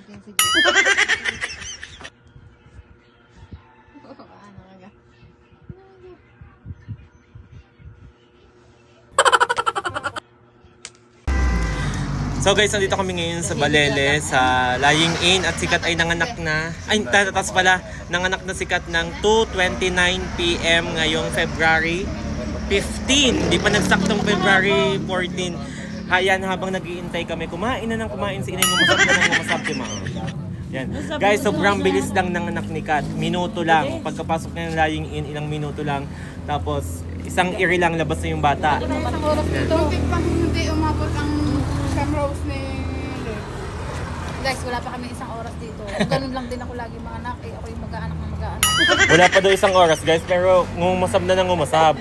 sige. Ano nga? So guys, nandito kami ngayon sa Balele, sa Lying In, at sikat ay nanganak na, ay tatas pala, nanganak na sikat ng 2:29 PM ngayong February 15. Hindi pa nagsaktong February 14. Hayan, habang nag-iintay kami, kumain na ng kumain si Inay, ngumasap na ng ngumasap, di ba? Yan. Guys, sobrang bilis lang nanganak ni Kat. Minuto lang. Pagkapasok na ng Lying In, ilang minuto lang. Tapos, isang iri lang, labas na yung bata. Isang oras dito. Hindi umabot ang Camrose ni Guys, wala pa kami isang oras dito. Ganun lang din ako lagi mga anak. Eh, ako yung mag-aanak ng mag-aanak. Wala pa daw isang oras, guys, pero ngumasab na ng ngumasab.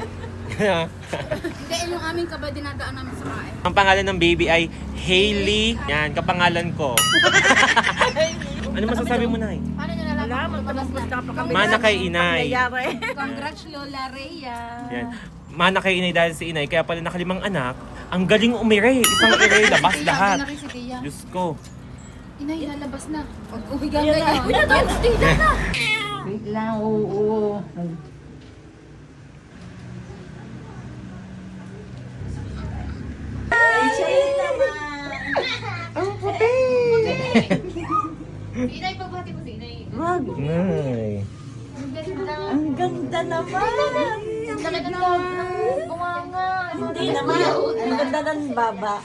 Hindi, yung aming kaba dinadaan namin sa kain. Ang pangalan ng baby ay Hailey. Yan, kapangalan ko. Ano masasabi mo, Nay? Paano nyo nalaman? Mana kay Inay. Congrats, Lola Rhea. Yan. Mana kay Inay dahil si Inay. Kaya pala nakalimang anak. Ang galing umire. Isang ire, labas lahat. Diyos ko. Inay, lalabas na. Pag uhigan ganyan. Uy, nag-stila na! Wait lang, oo. Inay, pagbati mo si Inay. Wag, Nay. ang ganda naman. Ang laki na bunganga. Hindi naman, ang ganda ng baba.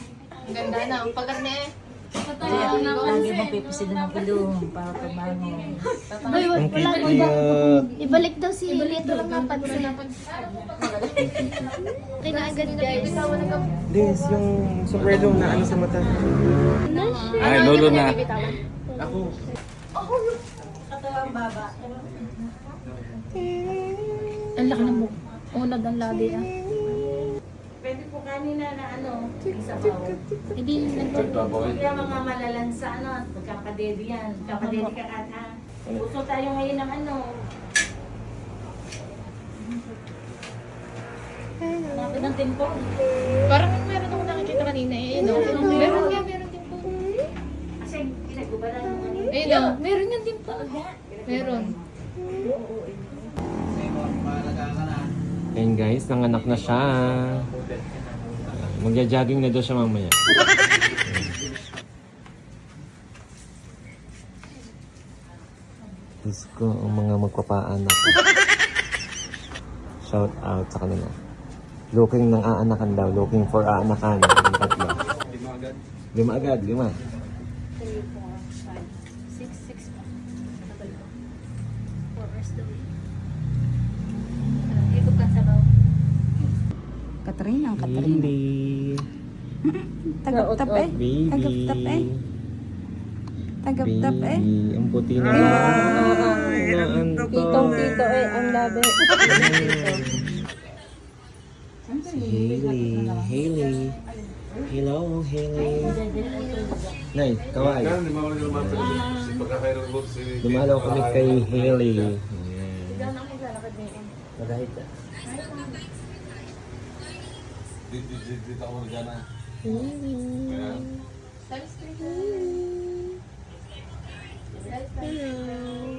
Ang ganda na. Ang pagat na eh. Lagi mong pipisilin ng gulong para tumango. Ang cute. Ibalik daw si Lito lang napansin. Kinaagad guys. This, yung sombrero na ano sa mata. Ay, lolo na. Ako. Katawang baba. Ang laki na mo. Unod ang labi ah. Pwede po kanina na ano, isabaw. Hindi Kaya mga malalansa, ano, magkakadede yan. Magkakadede ka kat, ha? Puso tayo ngayon ng ano. Lapit ng tempo. Parang meron ako nakikita kanina eh. Meron din po. Kasi pinagbubalan mo kanina. Ayun o. Meron yan din po. Meron. Ayun guys, nanganak na siya. Magja-jogging na daw siya mamaya. Diyos ko, ang mga magpapaanak. Shout out sa kanila. Looking ng aanakan daw. Looking for aanakan. Ang tatlo. Lima agad. Lima. 3, 4, 5, 6 pa. 4 hours daw. Ikot ka sa baw. Katrina, ang Baby. Tagap-tap eh. Baby. Tagap-tap eh. Tagap-tap eh. Baby. Ang puti na. Titong-tito eh. Ang labi. Si Hailey. Hailey. Hello, Hailey. Nay, kaway. Dumalaw kami kay Hailey. Magahit ka. Dito ako magana. Hello.